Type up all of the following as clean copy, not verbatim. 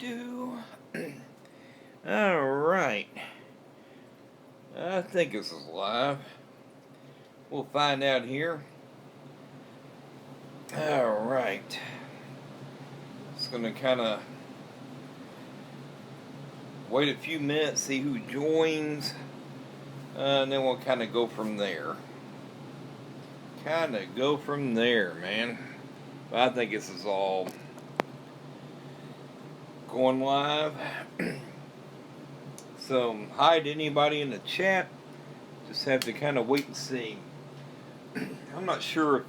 do. Alright. I think this is live. We'll find out here. Alright. Just gonna kinda wait a few minutes, see who joins, and then we'll kinda go from there. Man. But I think this is all going live. So, hi to anybody in the chat. Just have to kind of wait and see. I'm not sure if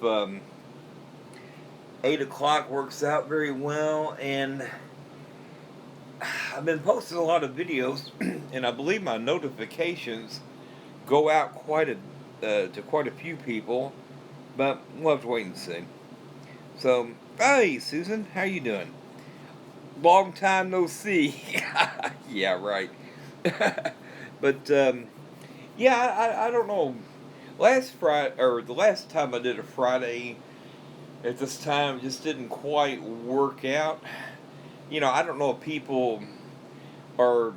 8 o'clock works out very well, and I've been posting a lot of videos, and I believe my notifications go out to quite a few people, but we'll have to wait and see. So, hey Susan, how you doing? Long time no see. Yeah, right. But yeah, I don't know. Last Friday, or the last time I did a Friday at this time, just didn't quite work out. I don't know if people are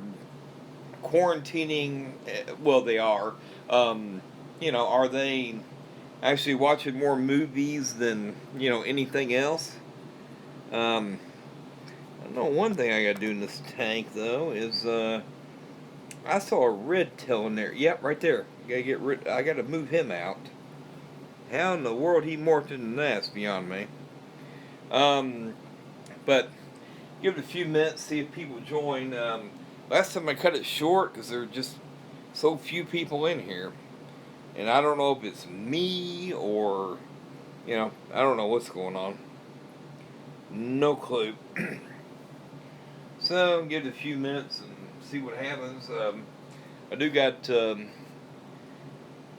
quarantining. Well, they are. Are they actually watching more movies than anything else? I know one thing I gotta do in this tank though is I saw a red tail in there. Yep, right there. I gotta move him out. How in the world he morphed into that is beyond me. But give it a few minutes, see if people join. Last time I cut it short because there were just so few people in here, and I don't know if it's me or I don't know what's going on. No clue. So give it a few minutes and see what happens. I do got a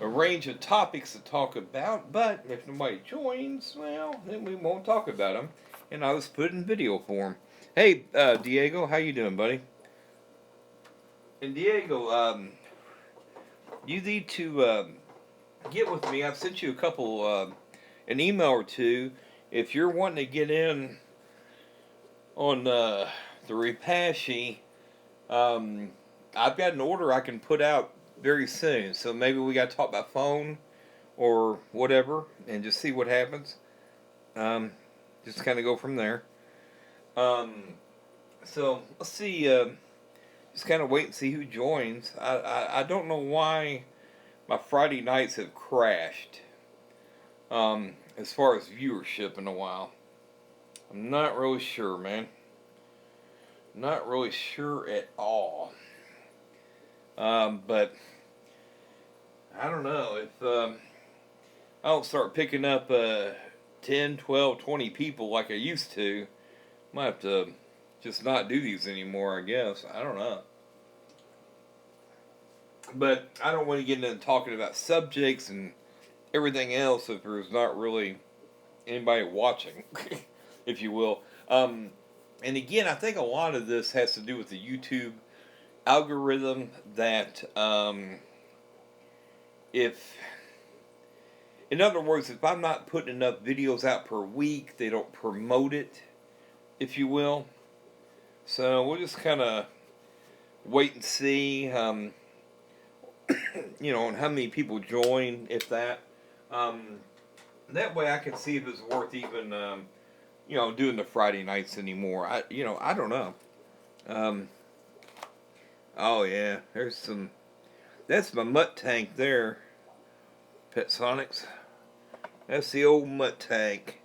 range of topics to talk about, but if nobody joins, well, then we won't talk about them, and I'll just put it in video form. Hey, Diego, how you doing, buddy? And Diego, you need to get with me. I've sent you a couple, an email or two. If you're wanting to get in on the Repashy, I've got an order I can put out very soon. So maybe we got to talk by phone or whatever and just see what happens. Just kind of go from there. So let's see. Just kind of wait and see who joins. I don't know why my Friday nights have crashed as far as viewership in a while. I'm not really sure, man. Not really sure at all. But I don't know if I don't start picking up 10, 12, 20 people like I used to. Might have to just not do these anymore, I guess. I don't know. But I don't want to get into talking about subjects and everything else if there's not really anybody watching, if you will. And again, I think a lot of this has to do with the YouTube algorithm that in other words, if I'm not putting enough videos out per week, they don't promote it, if you will. So we'll just kind of wait and see, on how many people join, if that. That way I can see if it's worth even, doing the Friday nights anymore. I don't know. Oh yeah, there's some. That's my mutt tank there, Pet Sonics. That's the old mutt tank.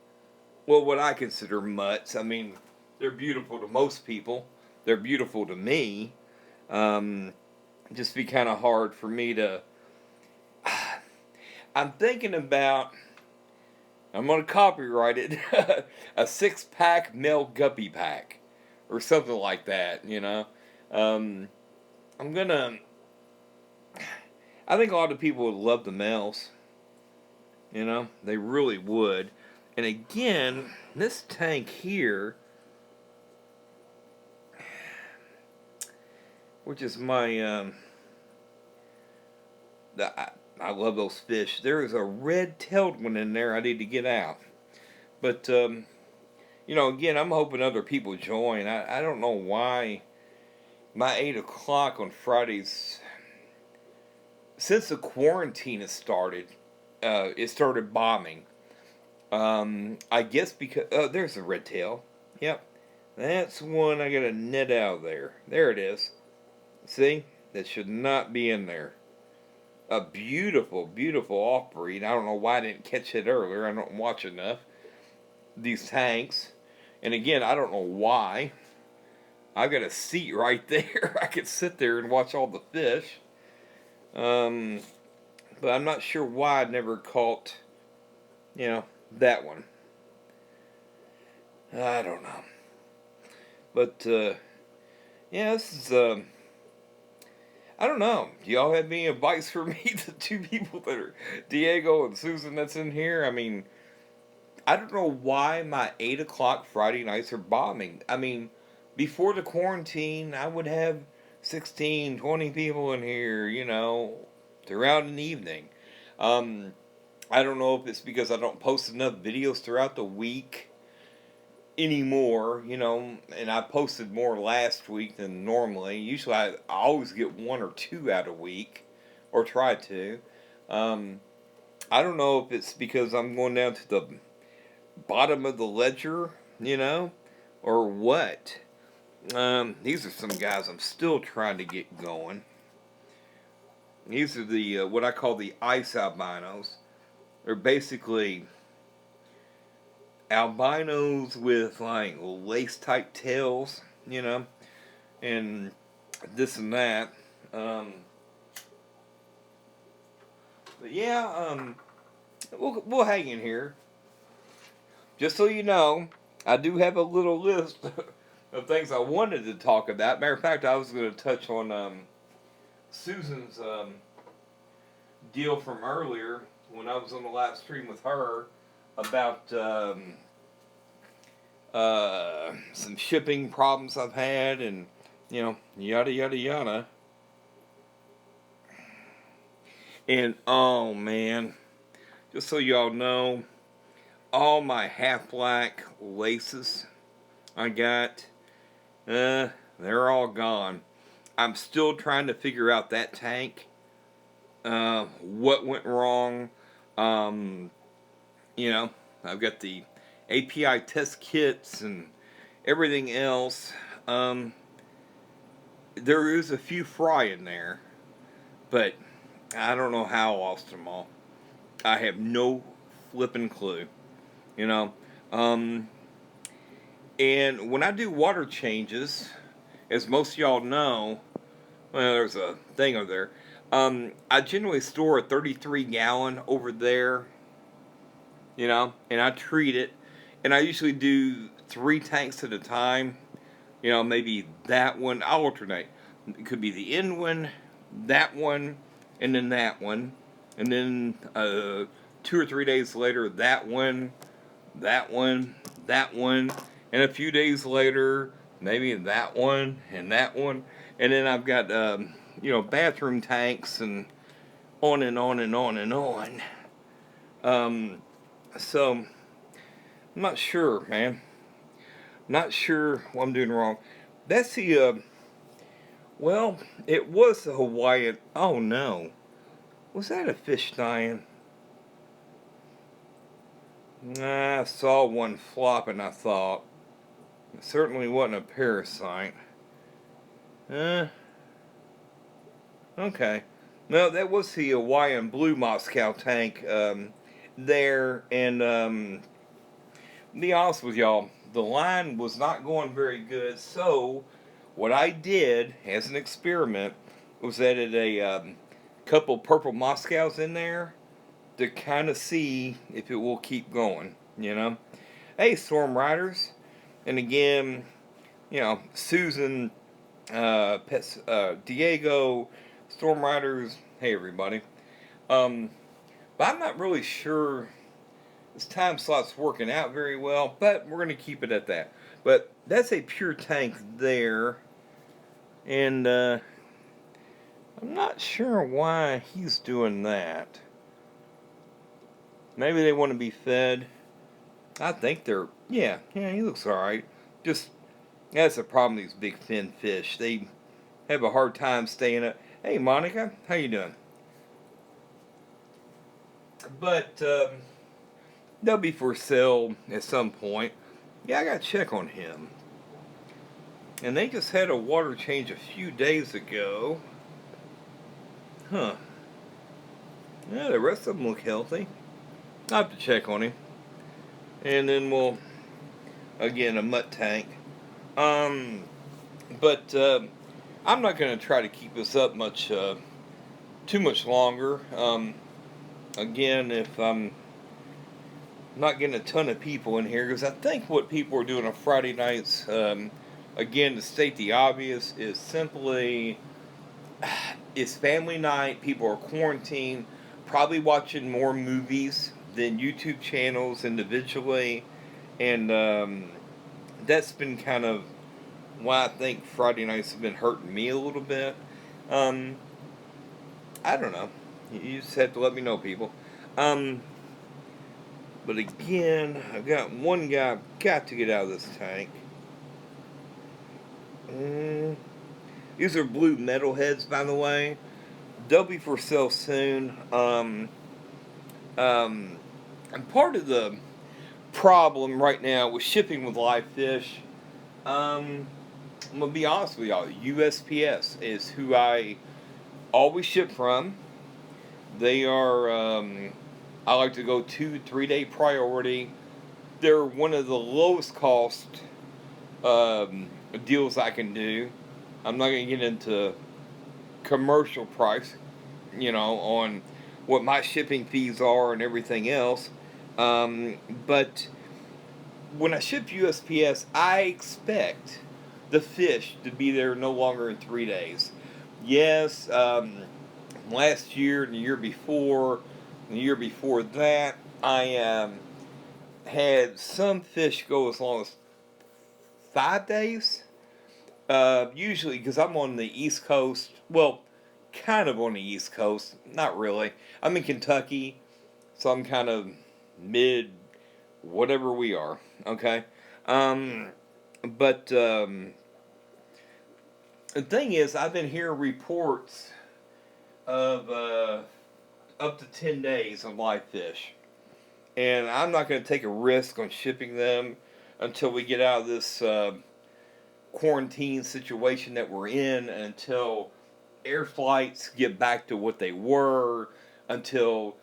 Well, what I consider mutts. I mean, they're beautiful to most people. They're beautiful to me. Just be kind of hard for me to. I'm thinking about. I'm gonna copyright it. A 6-pack male guppy pack, or something like that. I'm gonna. I think a lot of people would love the males. They really would. And again, this tank here, which is my, I love those fish. There is a red-tailed one in there I need to get out. But again, I'm hoping other people join. I don't know why my 8 o'clock on Fridays, since the quarantine has started, it started bombing. I guess because, oh, there's a red tail. Yep. That's one I gotta net out of there. There it is. See? That should not be in there. A beautiful, beautiful off-breed. I don't know why I didn't catch it earlier. I don't watch enough. These tanks. And again, I don't know why. I've got a seat right there. I could sit there and watch all the fish. But I'm not sure why I never caught, that one. I don't know. But, yeah, this is, I don't know. Do y'all have any advice for me? The two people that are Diego and Susan that's in here? I mean, I don't know why my 8 o'clock Friday nights are bombing. I mean, before the quarantine, I would have 16, 20 people in here, throughout an evening. I don't know if it's because I don't post enough videos throughout the week anymore, and I posted more last week than normally. Usually I always get one or two out a week, or try to. I don't know if it's because I'm going down to the bottom of the ledger, or what. These are some guys I'm still trying to get going. These are the, what I call the ice albinos. They're basically albinos with like lace type tails, and this and that. But yeah, we'll hang in here. Just so you know, I do have a little list of things I wanted to talk about. Matter of fact, I was going to touch on Susan's deal from earlier when I was on the live stream with her about some shipping problems I've had, and yada yada yada. And oh man, just so y'all know, all my half black laces I got, they're all gone. I'm still trying to figure out that tank. What went wrong? I've got the API test kits and everything else. There is a few fry in there, but I don't know how I lost them all. I have no flipping clue. And when I do water changes, as most of y'all know, well, there's a thing over there. I generally store a 33-gallon over there, and I treat it. And I usually do 3 tanks at a time. Maybe that one. I'll alternate. It could be the end one, that one, and then that one. And then 2 or 3 days later, that one, that one, that one. And a few days later, maybe that one and that one. And then I've got, bathroom tanks and on and on and on and on. So, I'm not sure, man. Not sure what I'm doing wrong. That's the, well, it was the Hawaiian. Oh no. Was that a fish dying? Nah, I saw one flopping, I thought. It certainly wasn't a parasite. Okay. No, that was the Hawaiian Blue Moscow tank there. And be honest with y'all, the line was not going very good. So, what I did as an experiment was added a couple purple Moscows in there to kind of see if it will keep going, Hey, Storm Riders. And again, Susan, Diego, Storm Riders, hey everybody. But I'm not really sure this time slot's working out very well, but we're going to keep it at that. But that's a pure tank there. And I'm not sure why he's doing that. Maybe they want to be fed. I think they're Yeah, he looks alright. Just, that's the problem with these big fin fish. They have a hard time staying up. Hey, Monica, how you doing? But, they'll be for sale at some point. Yeah, I gotta check on him. And they just had a water change a few days ago. Huh. Yeah, the rest of them look healthy. I'll have to check on him. And then we'll, again, a mutt tank. Um, but I'm not going to try to keep this up too much longer. Again, if I'm not getting a ton of people in here, because I think what people are doing on Friday nights, again, to state the obvious, is simply it's family night. People are quarantined, probably watching more movies than YouTube channels individually, and that's been kind of why I think Friday nights have been hurting me a little bit. Um, I don't know. You just have to let me know, people. But again, I've got one guy I've got to get out of this tank. These are blue metalheads, by the way. They'll be for sale soon. And part of the problem right now with shipping with live fish, I'm gonna be honest with y'all. USPS is who I always ship from. They are. I like to go 2-3 day priority. They're one of the lowest cost deals I can do. I'm not gonna get into commercial price, on what my shipping fees are and everything else. But when I ship USPS, I expect the fish to be there no longer than 3 days. Yes, last year and the year before that, I had some fish go as long as 5 days. Usually, because I'm on the East Coast, well, kind of on the East Coast, not really. I'm in Kentucky, so I'm kind of mid, whatever we are, okay? But the thing is, I've been hearing reports of up to 10 days on live fish. And I'm not going to take a risk on shipping them until we get out of this quarantine situation that we're in, until air flights get back to what they were, until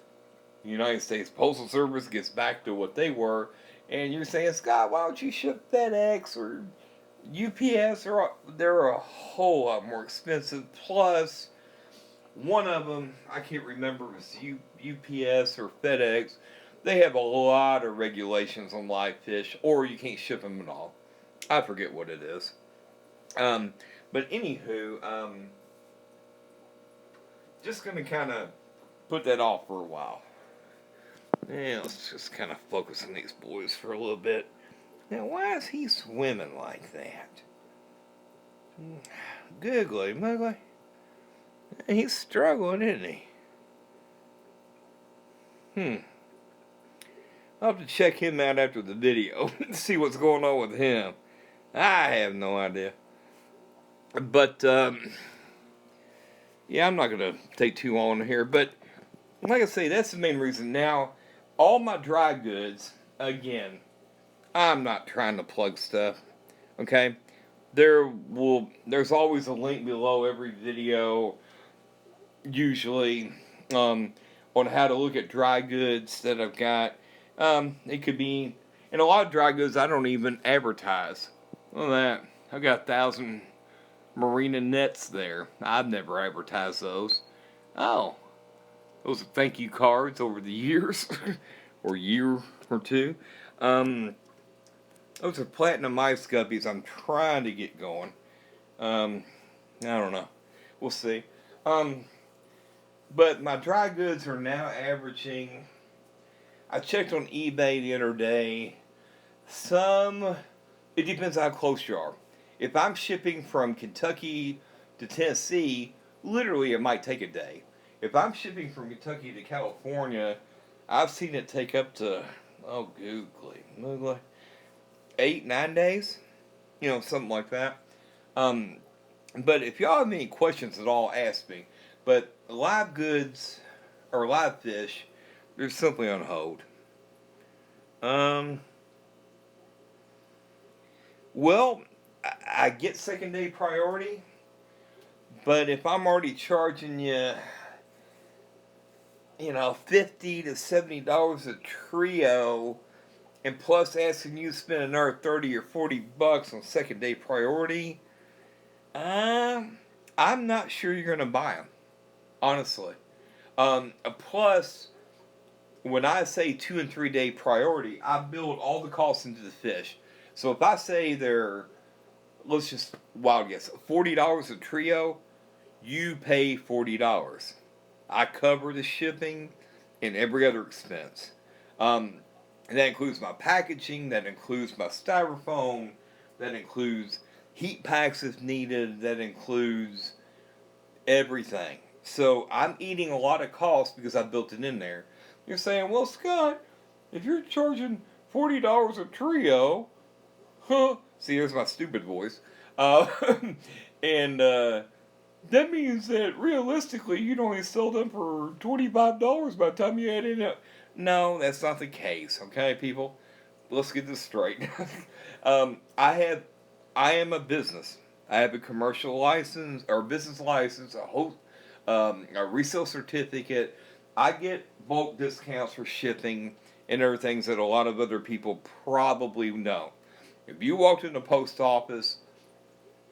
the United States Postal Service gets back to what they were. And you're saying, Scott, why don't you ship FedEx or UPS? They're a whole lot more expensive. Plus, one of them, I can't remember if it's UPS or FedEx, they have a lot of regulations on live fish, or you can't ship them at all. I forget what it is. But anywho, just going to kind of put that off for a while. Yeah, let's just kind of focus on these boys for a little bit. Now, why is he swimming like that? Googly muggly. He's struggling, isn't he? I'll have to check him out after the video and see what's going on with him. I have no idea. But, yeah, I'm not going to take too long here. But, like I say, that's the main reason. Now, all my dry goods, again, I'm not trying to plug stuff, okay? There's always a link below every video, usually, on how to look at dry goods that I've got. It could be, and a lot of dry goods I don't even advertise. Look at that. I've got 1,000 marina nets there. I've never advertised those. Oh, those are thank you cards over the years, or year or two. Those are platinum ice guppies I'm trying to get going. I don't know. We'll see. But my dry goods are now averaging, I checked on eBay the other day, it depends how close you are. If I'm shipping from Kentucky to Tennessee, literally it might take a day. If I'm shipping from Kentucky to California, I've seen it take up to, googly. 8, 9 days, something like that. Um, but if y'all have any questions at all, ask me. But live goods or live fish, they're simply on hold. Um, well, I get second day priority, but if I'm already charging you, $50 to $70 a trio, and plus asking you to spend another 30 or $40 on second day priority, I'm not sure you're gonna buy them, honestly. Plus, when I say 2 and 3 day priority, I build all the costs into the fish. So if I say they're, let's just wild guess, $40 a trio, you pay $40. I cover the shipping and every other expense. And that includes my packaging, that includes my styrofoam, that includes heat packs if needed, that includes everything. So I'm eating a lot of cost because I built it in there. You're saying, well, Scott, if you're charging $40 a trio, huh? See, there's my stupid voice. Uh, and that means that realistically, you'd only sell them for $25 by the time you add in. No, that's not the case. Okay, people, let's get this straight. um, I have, I am a business. I have a commercial license or business license, a resale certificate. I get bulk discounts for shipping and other things that a lot of other people probably know. If you walked in the post office,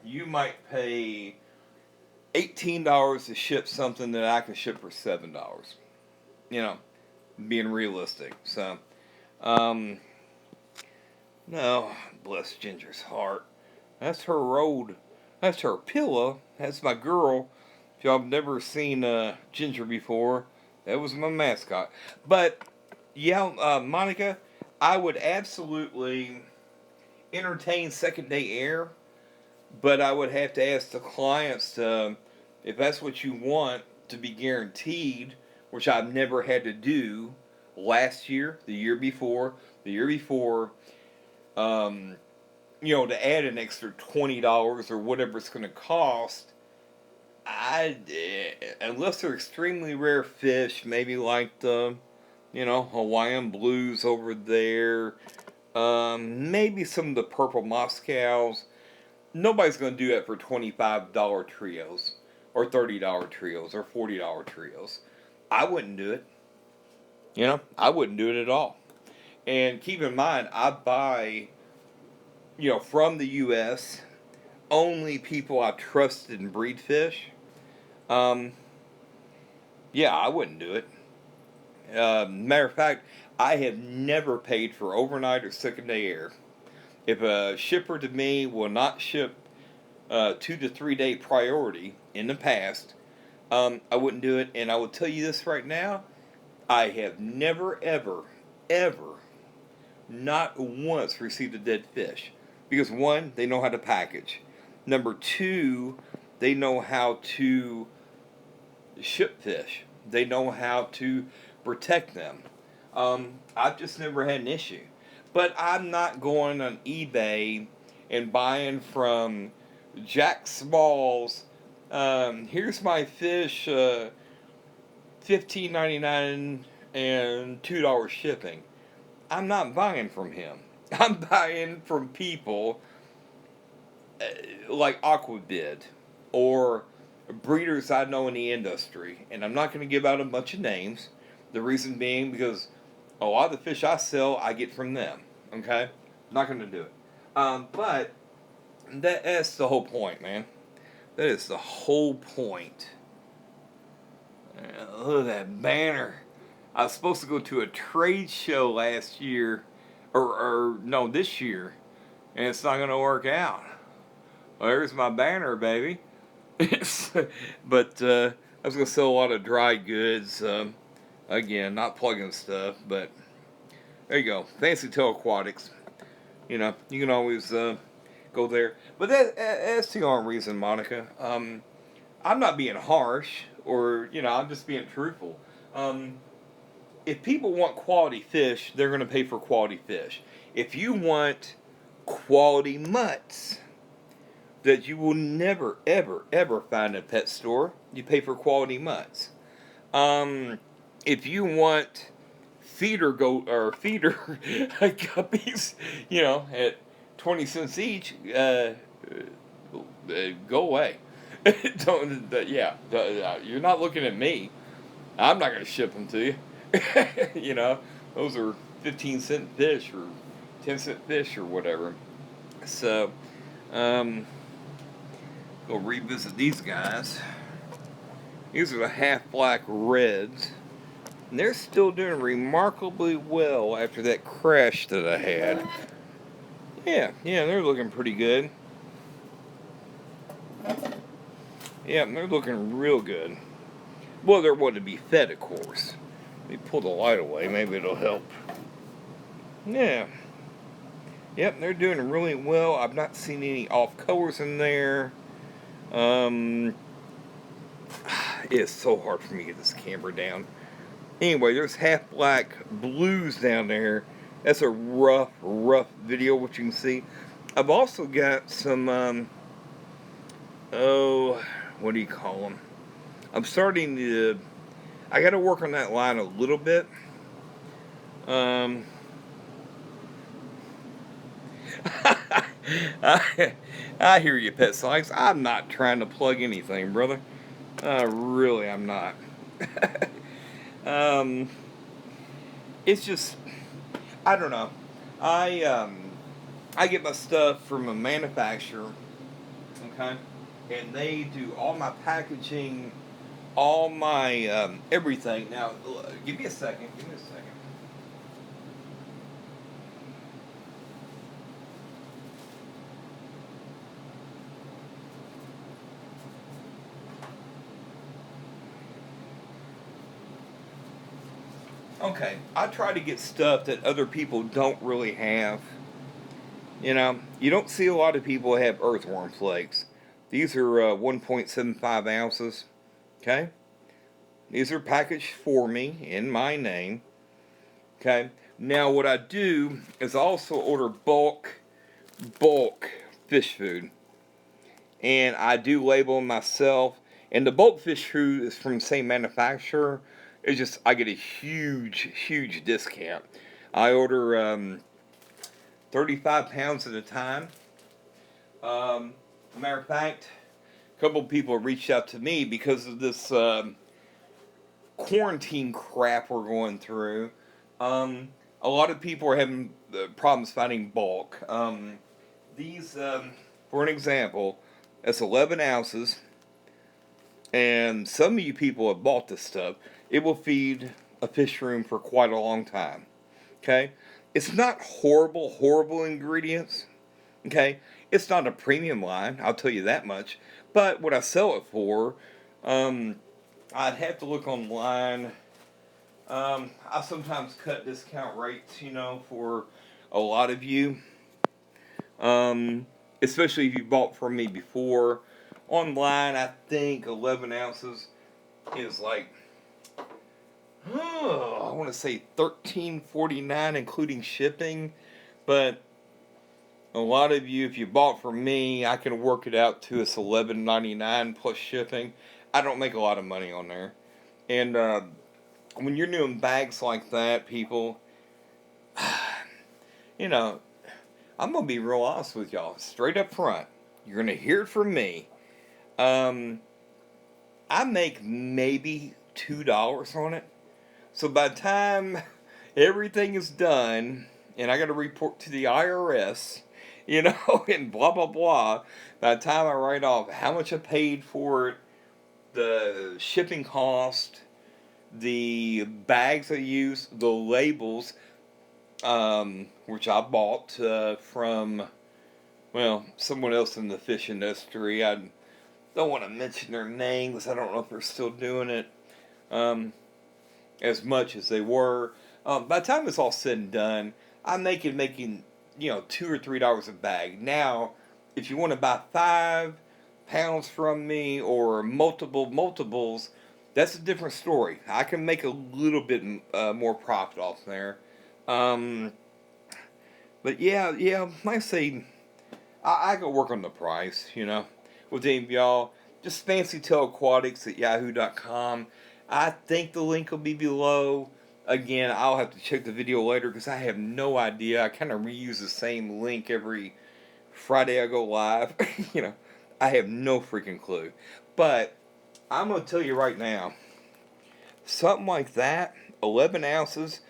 you might pay $18 to ship something that I can ship for $7. You know, being realistic. So, um, no, bless Ginger's heart. That's her road. That's her pillow. That's my girl. If y'all have never seen Ginger before, that was my mascot. But yeah, Monica, I would absolutely entertain second day air, but I would have to ask the clients to, if that's what you want, to be guaranteed, which I've never had to do last year, the year before, um, to add an extra $20 or whatever it's going to cost. Unless they're extremely rare fish, maybe like the, Hawaiian blues over there, maybe some of the purple Moscows. Nobody's going to do that for $25 trios, or $30 trios, or $40 trios. I wouldn't do it. I wouldn't do it at all. And keep in mind, I buy, from the U.S., only people I trusted and breed fish. Um, yeah, I wouldn't do it. Matter of fact, I have never paid for overnight or second day air. If a shipper to me will not ship 2 to 3 day priority in the past, I wouldn't do it. And I will tell you this right now, I have never, ever, ever, not once received a dead fish. Because one, they know how to package. Number two, they know how to ship fish. They know how to protect them. I've just never had an issue. But I'm not going on eBay and buying from Jack Smalls. Here's my fish, $15.99 and $2 shipping. I'm not buying from him. I'm buying from people like Aquabid or breeders I know in the industry. And I'm not going to give out a bunch of names. The reason being because a lot of the fish I sell, I get from them. Okay? I'm not going to do it. But that's the whole point, man. That is the whole point. Look at that banner. I was supposed to go to a trade show last year, or no, this year, and it's not going to work out. Well, there's my banner, baby. But I was going to sell a lot of dry goods. Again, not plugging stuff, but there you go. Fancytailaquatics. You can always go there. But that's the only reason, Monica. I'm not being harsh, or, I'm just being truthful. If people want quality fish, they're going to pay for quality fish. If you want quality mutts that you will never, ever, ever find in a pet store. You pay for quality mutts. If you want feeder guppies, at 20 cents each, go away. Don't, you're not looking at me. I'm not going to ship them to you. Those are 15-cent fish or 10-cent fish or whatever. So, go revisit these guys. These are the half-black reds. And they're still doing remarkably well after that crash that I had. Yeah, they're looking pretty good. Yeah, they're looking real good. Well, they're wanting to be fed, of course. Let me pull the light away. Maybe it'll help. Yeah. Yep, they're doing really well. I've not seen any off colors in there. It's so hard for me to get this camera down. Anyway, there's half black blues down there. That's a rough video, what you can see. I've also got some, what do you call them? I'm starting to, I got to work on that line a little bit. I hear you, Pet Science. I'm not trying to plug anything, brother. Really, I'm not. It's just, I don't know. I get my stuff from a manufacturer, okay, and they do all my packaging, all my everything. Now, give me a second. Okay, I try to get stuff that other people don't really have. You don't see a lot of people have earthworm flakes. These are 1.75 ounces. Okay? These are packaged for me in my name. Okay? Now, what I do is I also order bulk fish food. And I do label them myself. And the bulk fish food is from the same manufacturer. It's just, I get a huge discount. I order 35 pounds at a time. Matter of fact, a couple of people reached out to me because of this quarantine crap we're going through. A lot of people are having problems finding bulk. These, for an example, that's 11 ounces. And some of you people have bought this stuff. It will feed a fish room for quite a long time. Okay? It's not horrible ingredients. Okay? It's not a premium line, I'll tell you that much. But what I sell it for, I'd have to look online. I sometimes cut discount rates, for a lot of you. Especially if you bought from me before. Online, I think 11 ounces is like, I want to say $13.49 including shipping. But a lot of you, if you bought from me, I can work it out to it's $11.99 plus shipping. I don't make a lot of money on there. And when you're doing bags like that, people, I'm going to be real honest with y'all. Straight up front. You're going to hear it from me. I make maybe $2 on it. So by the time everything is done, and I got to report to the IRS, and blah, blah, blah, by the time I write off how much I paid for it, the shipping cost, the bags I use, the labels, which I bought from, someone else in the fish industry. I don't want to mention their names. I don't know if they're still doing it as much as they were. By the time it's all said and done, I'm making $2 or $3 a bag. Now, if you want to buy 5 pounds from me or multiples, that's a different story. I can make a little bit more profit off there. But But yeah, like I say, I go work on the price, with any of y'all. Just Fancytailaquatics at yahoo.com. I think the link will be below. Again, I'll have to check the video later because I have no idea. I kind of reuse the same link every Friday I go live. I have no freaking clue. But I'm going to tell you right now, something like that, 11 ounces,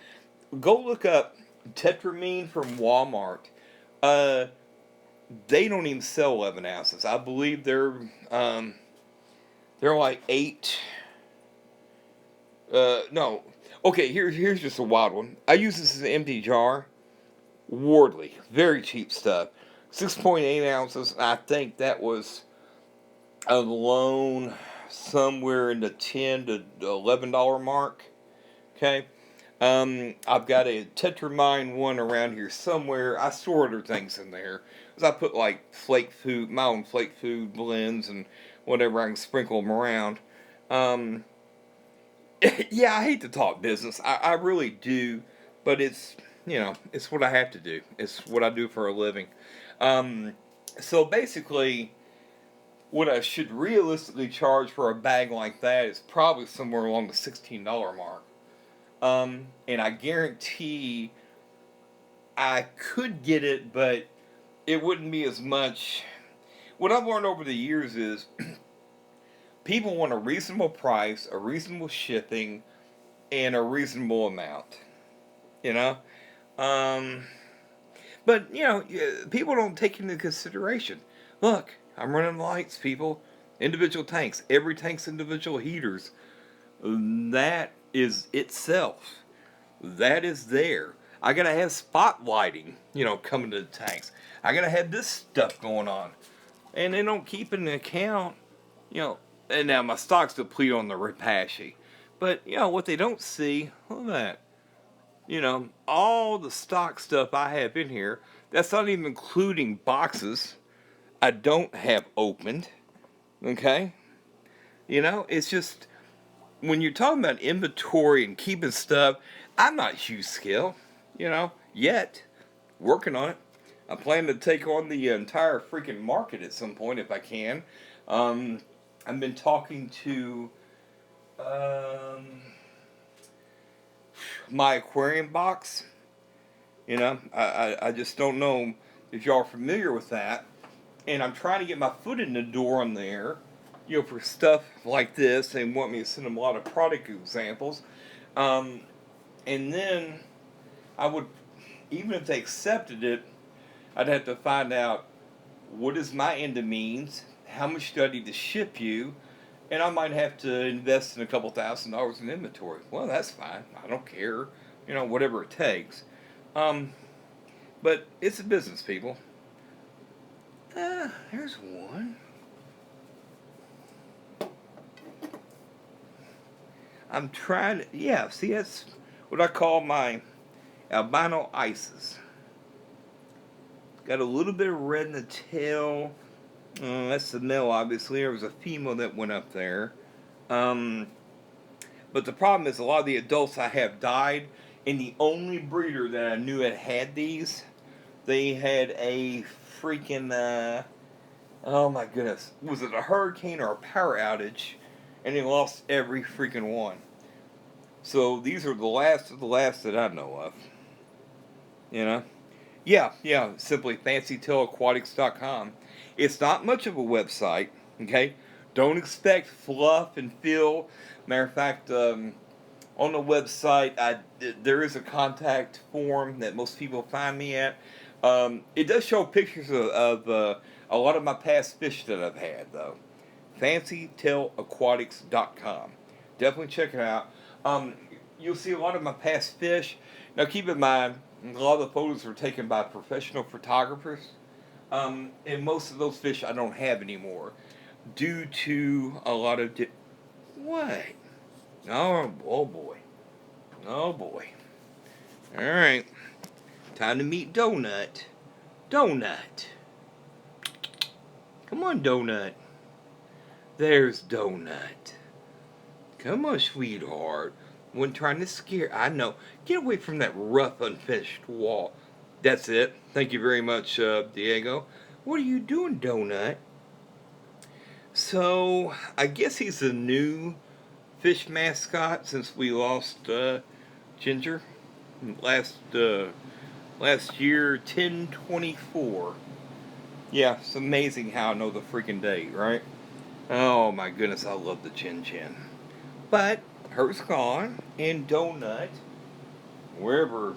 go look up Tetramine from Walmart. They don't even sell 11 ounces. I believe they're like 8. No. Okay, here's just a wild one. I use this as an empty jar. Wardley, very cheap stuff. 6.8 ounces. I think that was alone somewhere in the $10 to $11 mark. Okay. I've got a Tetramine one around here somewhere. I store other things in there. Because I put like flake food, my own flake food blends and whatever I can sprinkle them around. Yeah, I hate to talk business. I really do. But it's what I have to do. It's what I do for a living. So basically, what I should realistically charge for a bag like that is probably somewhere along the $16 mark. And I guarantee I could get it, but it wouldn't be as much. What I've learned over the years is people want a reasonable price, a reasonable shipping, and a reasonable amount. You know? But, people don't take into consideration. Look, I'm running lights, people. Individual tanks. Every tank's individual heaters. That is itself. That is there. I gotta have spotlighting, coming to the tanks. I gotta have this stuff going on. And they don't keep in account, and now my stocks deplete on the Repashy. But, what they don't see, look at that. All the stock stuff I have in here, that's not even including boxes I don't have opened. Okay? It's just, when you're talking about inventory and keeping stuff, I'm not huge scale, yet. Working on it. I plan to take on the entire freaking market at some point if I can. I've been talking to my aquarium box. I just don't know if y'all are familiar with that. And I'm trying to get my foot in the door on there, for stuff like this. They want me to send them a lot of product examples. And then I would, even if they accepted it, I'd have to find out what is my end of means, how much do I need to ship you, and I might have to invest in a couple $1,000s in inventory. Well, that's fine. I don't care. Whatever it takes. But it's a business, people. There's one. I'm trying to, see, that's what I call my albino ices. Got a little bit of red in the tail. That's the male, obviously. There was a female that went up there. But the problem is a lot of the adults I have died, and the only breeder that I knew had these, they had a freaking, oh my goodness, was it a hurricane or a power outage, and they lost every freaking one. So these are the last of the last that I know of. Yeah, simply Fancytailaquatics.com. It's not much of a website, okay? Don't expect fluff and fill. Matter of fact, on the website, there is a contact form that most people find me at. It does show pictures of a lot of my past fish that I've had, though. Fancytailaquatics.com. Definitely check it out. You'll see a lot of my past fish. Now, keep in mind, a lot of the photos were taken by professional photographers. And most of those fish I don't have anymore due to a lot of... What? Oh boy. Oh, boy. Alright. Time to meet Donut. Donut. Come on, Donut. There's Donut. Come on, sweetheart. One trying to scare... I know. Get away from that rough, unfinished wall. That's it. Thank you very much, Diego. What are you doing, Donut? So, I guess he's a new fish mascot since we lost Ginger last last year, 10/24. Yeah, it's amazing how I know the freaking date, right? Oh my goodness, I love the Chin Chin. But her's gone, and Donut, wherever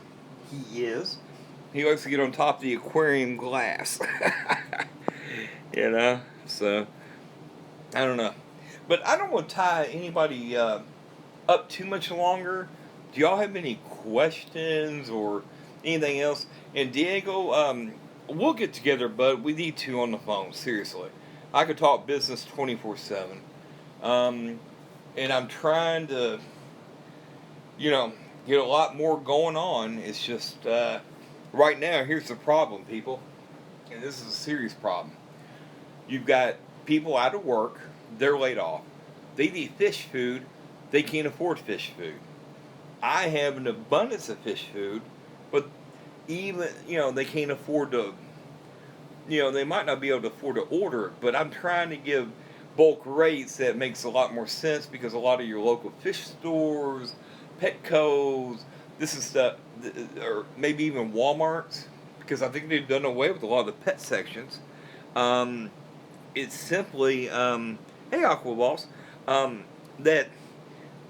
he is, he likes to get on top of the aquarium glass. So I don't know. But I don't want to tie anybody up too much longer. Do y'all have any questions or anything else? And Diego, we'll get together, bud. We need to on the phone, seriously. I could talk business 24/7. Um, and I'm trying to, you know, get a lot more going on. It's just, right now, here's the problem, people. And this is a serious problem. You've got people out of work, they're laid off. They need fish food, they can't afford fish food. I have an abundance of fish food, but even, they can't afford to, they might not be able to afford to order it, but I'm trying to give bulk rates that makes a lot more sense because a lot of your local fish stores, Petco's, this is stuff, or maybe even Walmart's, because I think they've done away with a lot of the pet sections. Um, it's simply, hey, Aqua Boss, that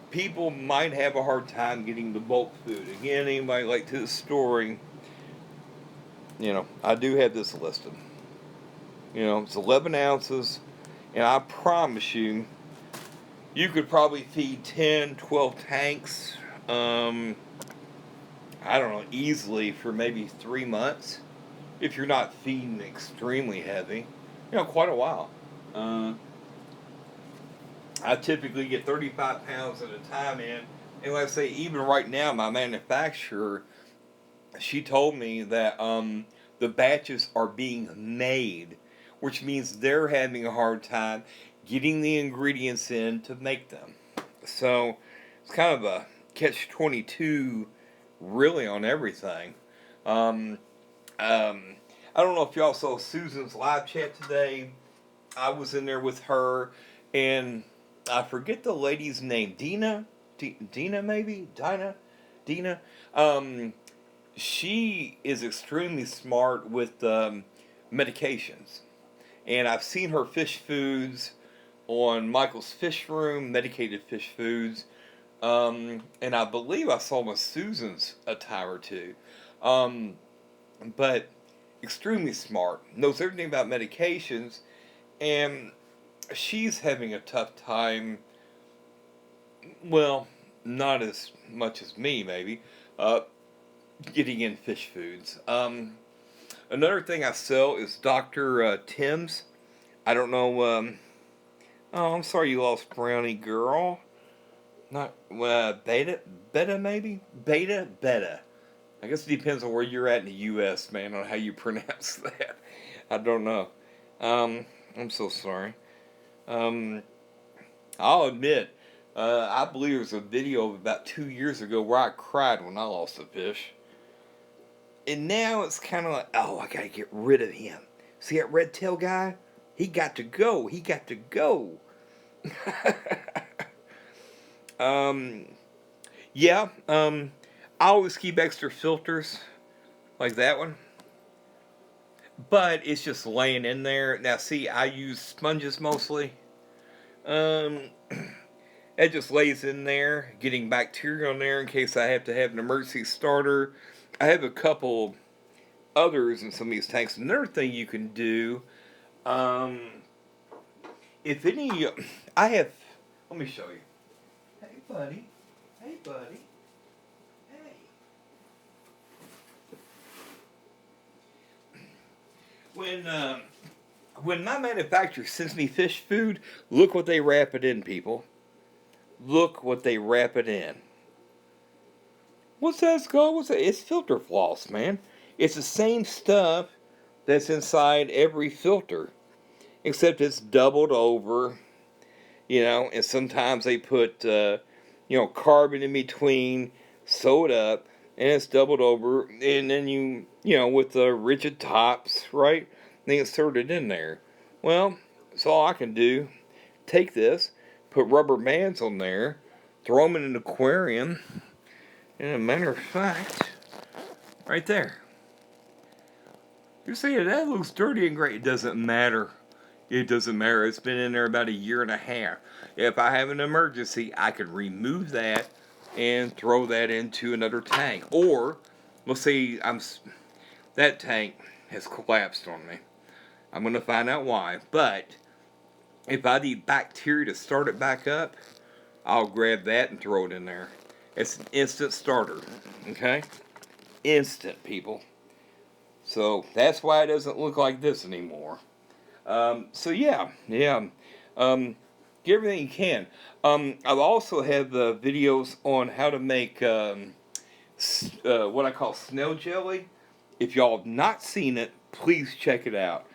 people might have a hard time getting the bulk food. Again, anybody like to the story, I do have this listed. It's 11 ounces, and I promise you, you could probably feed 10, 12 tanks, I don't know, easily for maybe 3 months if you're not feeding extremely heavy. Quite a while. Uh, I typically get 35 pounds at a time in. And like I say, even right now, my manufacturer, she told me that the batches are being made, which means they're having a hard time getting the ingredients in to make them. So it's kind of a catch 22 really on everything. Um, um, I don't know if y'all saw Susan's live chat today. I was in there with her, and I forget the lady's name. Dina maybe? Dina? Um, she is extremely smart with medications. And I've seen her fish foods on Michael's Fish Room, medicated fish foods. And I believe I saw with Susan's a time or two. Um, but extremely smart, knows everything about medications, and she's having a tough time. Well, not as much as me, maybe, uh, getting in fish foods. Another thing I sell is Dr. Tim's. I don't know. Oh, I'm sorry you lost Brownie Girl. Not Beta maybe Beta. I guess it depends on where you're at in the U.S., man, on how you pronounce that. I don't know. I'm so sorry. Um, I'll admit, I believe there's a video of about 2 years ago where I cried when I lost a fish. And now it's kind of like, oh, I gotta get rid of him. See that red tail guy? He got to go. He got to go. um, yeah. I always keep extra filters like that one, but it's just laying in there. Now, see, I use sponges mostly. Um, it just lays in there, getting bacteria on there in case I have to have an emergency starter. I have a couple others in some of these tanks. Another thing you can do, um, if any, I have. Let me show you. Hey, buddy. Hey, buddy. Hey. When my manufacturer sends me fish food, look what they wrap it in, people. Look what they wrap it in. What's that called? What's that? It's filter floss, man. It's the same stuff that's inside every filter, except it's doubled over, and sometimes they put, carbon in between, sew it up, and it's doubled over, and then you know, with the rigid tops, right? Then insert it in there. Well, that's all I can do. Take this, put rubber bands on there, throw them in an aquarium, and as a matter of fact, right there. You're saying that looks dirty and great. It doesn't matter. It doesn't matter. It's been in there about a year and a half. If I have an emergency, I can remove that and throw that into another tank. Or, let's say that tank has collapsed on me. I'm going to find out why. But if I need bacteria to start it back up, I'll grab that and throw it in there. It's an instant starter. Okay? Instant, people. So that's why it doesn't look like this anymore. So yeah. Get everything you can. I've also have videos on how to make what I call snail jelly. If y'all have not seen it, please check it out.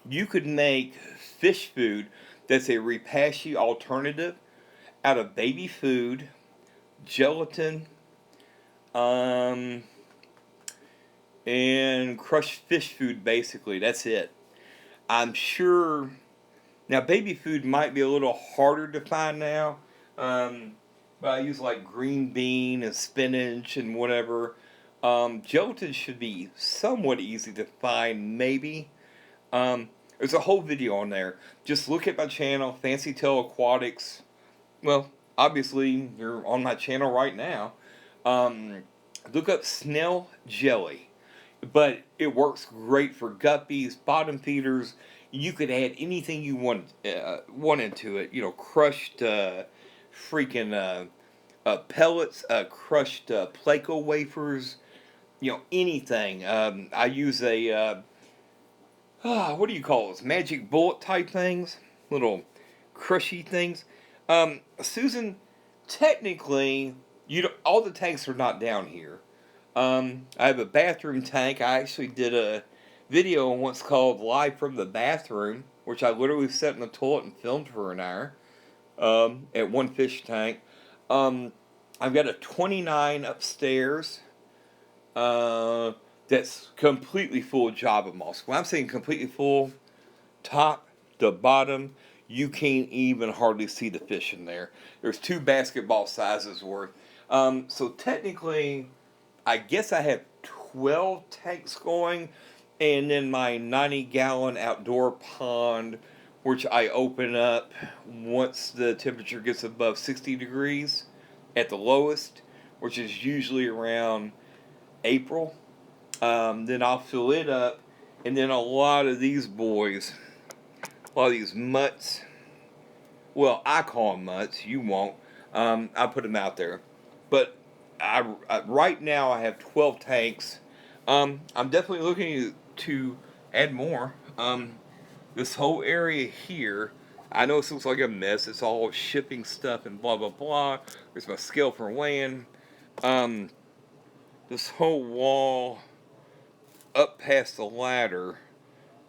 You could make fish food that's a repashy alternative out of baby food, gelatin, and crushed fish food, basically. That's it. I'm sure. Now, baby food might be a little harder to find now, but I use like green bean and spinach and whatever. Gelatin should be somewhat easy to find, maybe. There's a whole video on there. Just look at my channel, Fancytailaquatics. Well, obviously, you're on my channel right now. Look up snail jelly. But it works great for guppies, bottom feeders. You could add anything you wanted to it. You know, crushed pellets, crushed Pleco wafers. You know, anything. I use a what do you call those? Magic bullet type things, little crushy things. Susan, technically, all the tanks are not down here. I have a bathroom tank. I actually did a video on what's called Live from the Bathroom, which I literally sat in the toilet and filmed for an hour at one fish tank. I've got a 29 upstairs that's completely full of Java moss. When I'm saying completely full, top to bottom, you can't even hardly see the fish in there. There's 2 basketball sizes worth. So technically, I guess I have 12 tanks going, and then my 90-gallon outdoor pond, which I open up once the temperature gets above 60 degrees at the lowest, which is usually around April. Then I'll fill it up, and then a lot of these boys, a lot of these mutts, well, I call them mutts, you won't, I put them out there. But right now I have 12 tanks. I'm definitely looking to add more. This whole area here, I know this looks like a mess. It's all shipping stuff and blah, blah, blah. There's my scale for weighing. This whole wall up past the ladder,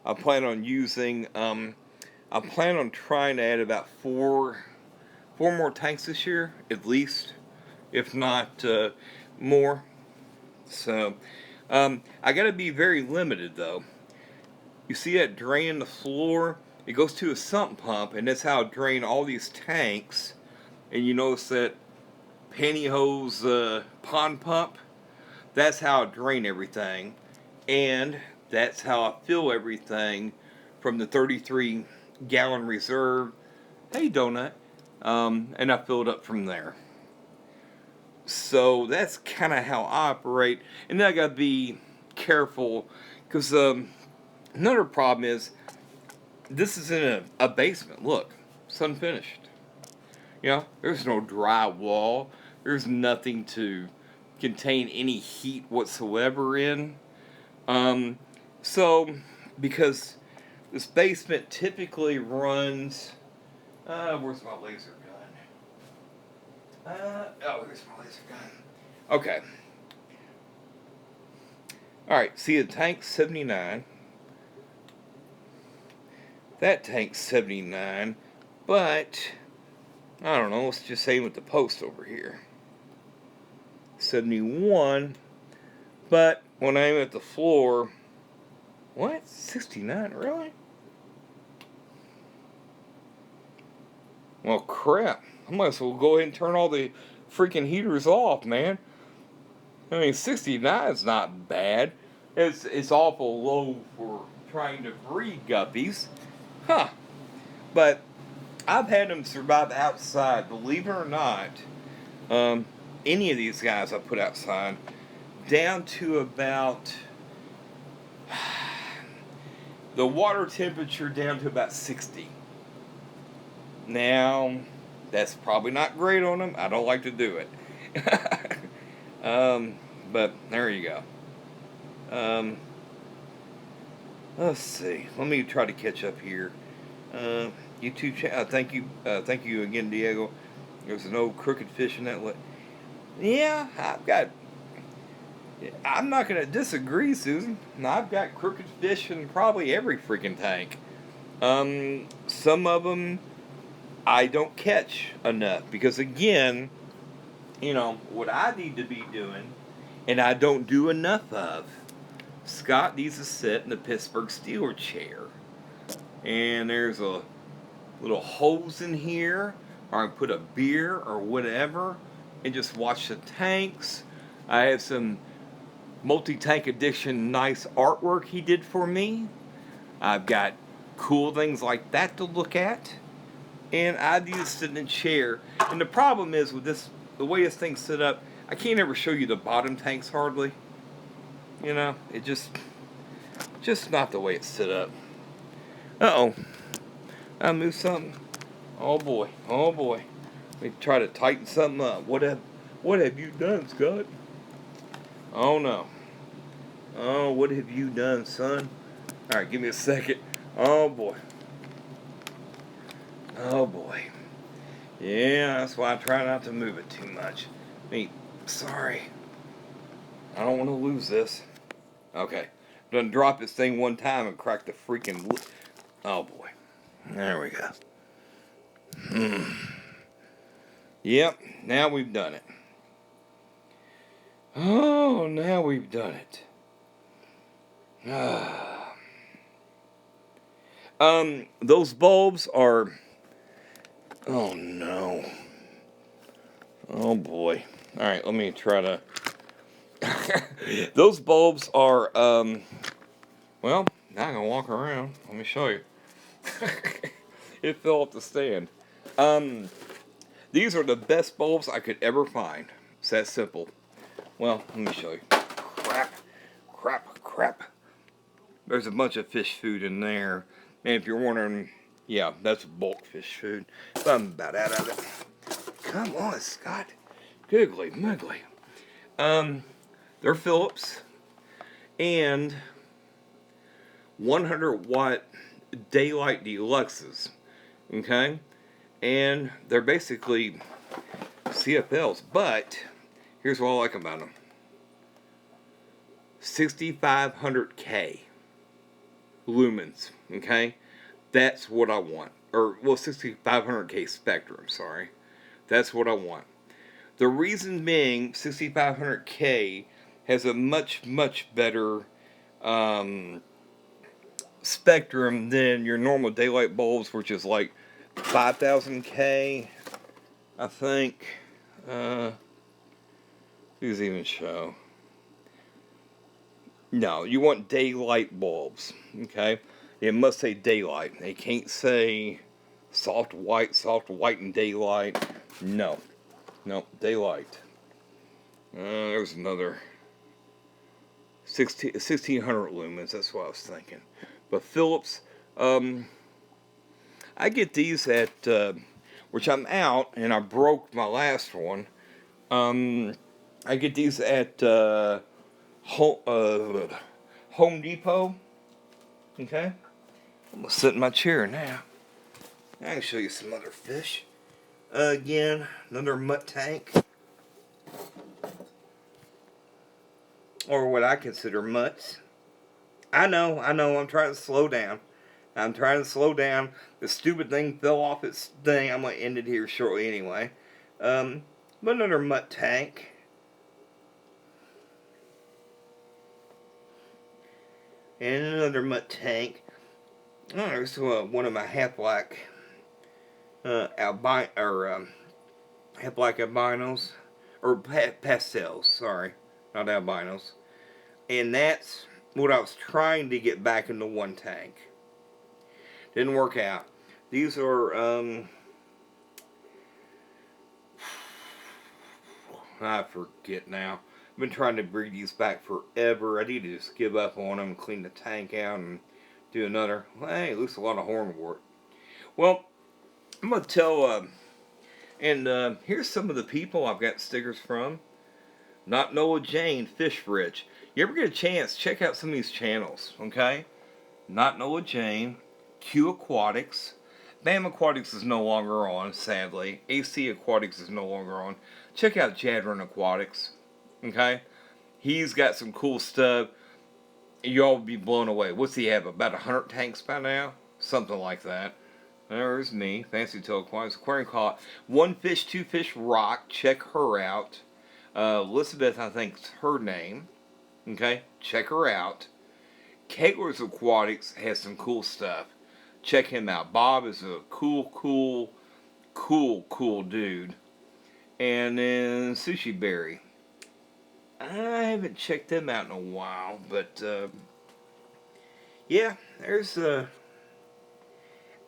I plan on using, I plan on trying to add about four more tanks this year, at least, if not more. So, I gotta be very limited though. You see that drain in the floor? It goes to a sump pump, and that's how I drain all these tanks. And you notice that pantyhose pond pump? That's how I drain everything. And that's how I fill everything from the 33-gallon reserve. Hey, Donut. And I fill it up from there. So that's kind of how I operate. And then I gotta be careful, because another problem is this is in a basement. Look, it's unfinished. You know, there's no drywall. There's nothing to contain any heat whatsoever in. So, because this basement typically runs, where's my laser gun? There's my laser gun. Okay. Alright, see the tank's 79. That tank's 79. But, I don't know, let's just say with the post over here. 71. But when I'm at the floor, what? 69, really? Well, crap. I might as well go ahead and turn all the freaking heaters off, man. I mean, 69 is not bad. It's awful low for trying to breed guppies. Huh. But I've had them survive outside, believe it or not. Any of these guys I put outside, down to about the water temperature down to about 60. Now, that's probably not great on them. I don't like to do it. But there you go. Let's see. Let me try to catch up here. YouTube channel. Thank you again, Diego. There's an old crooked fish in that. Yeah, I'm not going to disagree, Susan. I've got crooked fish in probably every freaking tank. Some of them I don't catch enough because, again, what I need to be doing, and I don't do enough of. Scott needs to sit in the Pittsburgh Steelers chair, and there's a little hose in here, or I can put a beer or whatever, and just watch the tanks. I have some multi-tank edition nice artwork he did for me. I've got cool things like that to look at, and I need to sit in a chair. And the problem is with this, the way this thing's set up, I can't ever show you the bottom tanks hardly. It just not the way it's set up. Uh-oh. I moved something. Oh boy. Let me try to tighten something up. What have you done, Scott? Oh no. Oh, what have you done, son? Alright, give me a second. Oh boy. Yeah, that's why I try not to move it too much. Sorry. I don't want to lose this. Okay. Done drop this thing one time and crack the freaking... Oh boy. There we go. Yep, now we've done it. Oh, now we've done it. Those bulbs are... Oh, no. Oh, boy. Alright, let me try to... Those bulbs are, well, now I can walk around. Let me show you. It fell off the stand. These are the best bulbs I could ever find. It's that simple. Well, let me show you. Crap. There's a bunch of fish food in there. And if you're wondering, yeah, that's bulk fish food. But I'm about out of it. Come on, Scott. Googly muggly. They're Phillips. And 100-watt daylight deluxes. Okay? And they're basically CFLs. But here's what I like about them. 6,500K lumens. Okay? That's what I want. Or, well, 6,500K spectrum, sorry. That's what I want. The reason being, 6,500K has a much, much better spectrum than your normal daylight bulbs, which is like 5,000K, I think. These even show. No, you want daylight bulbs, okay? It must say daylight. They can't say soft white and daylight. No, daylight. There's another 1,600 lumens. That's what I was thinking. But Philips, I get these at, which I'm out, and I broke my last one. I get these at Home Depot. Okay? I'm going to sit in my chair now. I can show you some other fish. Again, another mutt tank. Or what I consider mutts. I know, I'm trying to slow down. The stupid thing fell off its thing. I'm going to end it here shortly anyway. But another mutt tank. and another mutt tank. Oh, there's one of my half black half black albinos, or pastels. Sorry, not albinos. And that's what I was trying to get back into one tank. Didn't work out. These are I forget now. I've been trying to breed these back forever. I need to just give up on them, clean the tank out, and do another. Well, hey, it looks a lot of hornwort. Well, I'm gonna tell. Here's some of the people I've got stickers from. Not Noah Jane, Fish Rich. You ever get a chance, check out some of these channels, okay? Not Noah Jane, Q Aquatics. Bam Aquatics is no longer on, sadly. AC Aquatics is no longer on. Check out Jadron Aquatics, okay? He's got some cool stuff. Y'all will be blown away. What's he have, about 100 tanks by now? Something like that. There's me, Fancytailaquatics, Aquarium Caught. One Fish, Two Fish Rock. Check her out. Elizabeth, I think, is her name. Okay, check her out. Kegler's Aquatics has some cool stuff. Check him out. Bob is a cool dude. And then Sushi Berry. I haven't checked them out in a while, but yeah, there's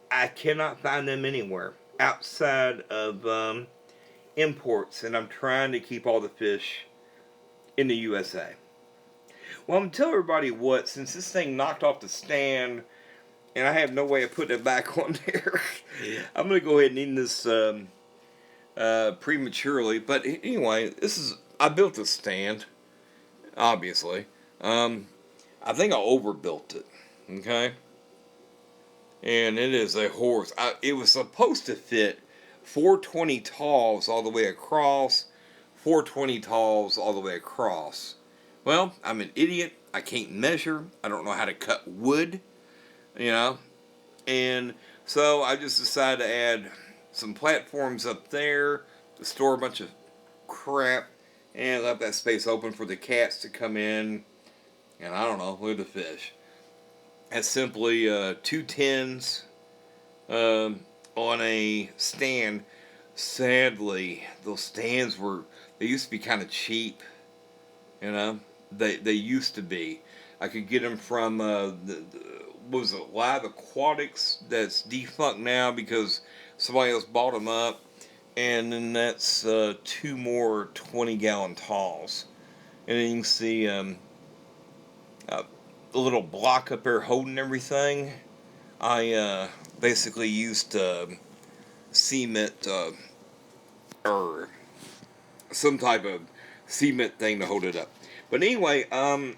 I cannot find them anywhere outside of imports, and I'm trying to keep all the fish in the USA. Well, I'm going to tell everybody what, since this thing knocked off the stand, and I have no way of putting it back on there, I'm going to go ahead and end this prematurely. But anyway, I built this stand, obviously. I think I overbuilt it, okay? And it is a horse. It was supposed to fit 420 talls all the way across, 420 talls all the way across. Well, I'm an idiot. I can't measure. I don't know how to cut wood, you know. And so I just decided to add some platforms up there to store a bunch of crap and left that space open for the cats to come in and, I don't know, look at the fish. That's simply 2 tins on a stand. Sadly, those stands they used to be kind of cheap, you know. They used to be. I could get them from what was it, Live Aquatics, that's defunct now because somebody else bought them up. And then that's 2 more 20-gallon talls. And then you can see a little block up there holding everything. I basically used cement or some type of cement thing to hold it up. But anyway, I'm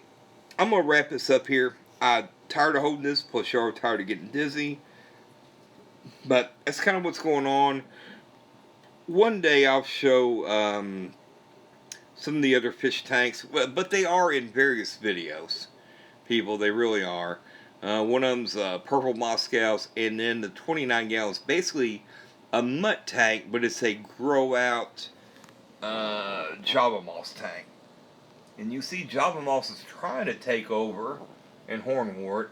going to wrap this up here. I'm tired of holding this, plus y'all are tired of getting dizzy. But that's kind of what's going on. One day I'll show some of the other fish tanks, but they are in various videos. People, they really are. One of them's Purple Moscows, and then the 29 gallons, basically a mutt tank, but it's a grow out Java Moss tank. And you see Java Moss is trying to take over in hornwort,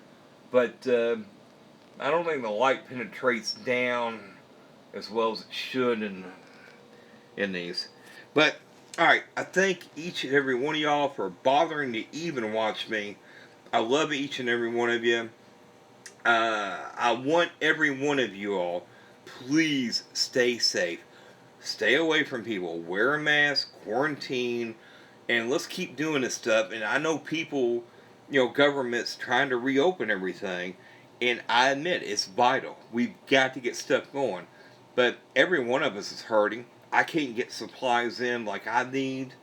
but I don't think the light penetrates down as well as it should in these. But, alright, I thank each and every one of y'all for bothering to even watch me. I love each and every one of you. I want every one of you all, please stay safe. Stay away from people. Wear a mask, quarantine, and let's keep doing this stuff. And I know people, government's trying to reopen everything, and I admit it's vital. We've got to get stuff going. But every one of us is hurting. I can't get supplies in like I need.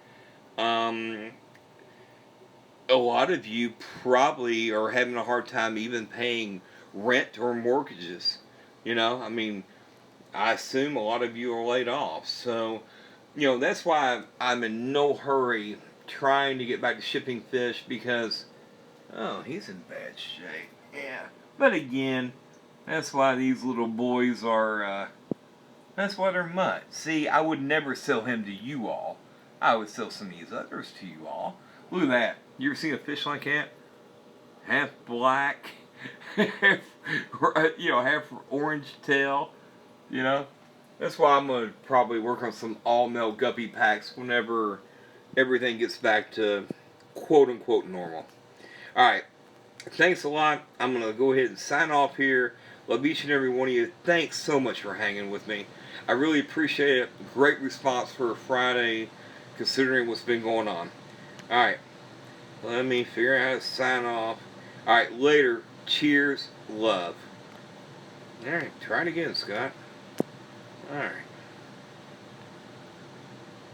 A lot of you probably are having a hard time even paying rent or mortgages. I assume a lot of you are laid off. So, that's why I'm in no hurry trying to get back to shipping fish because, he's in bad shape. Yeah. But again, that's why these little boys are, that's why they're mutt. See, I would never sell him to you all. I would sell some of these others to you all. Look at that. You ever seen a fish like that? half black, half, half orange tail, you know. That's why I'm going to probably work on some all-male guppy packs whenever everything gets back to quote-unquote normal. Alright, thanks a lot. I'm going to go ahead and sign off here. Love each and every one of you. Thanks so much for hanging with me. I really appreciate it. Great response for a Friday, considering what's been going on. Alright, let me figure out how to sign off. Alright, later. Cheers. Love. Alright, try it again, Scott. Alright.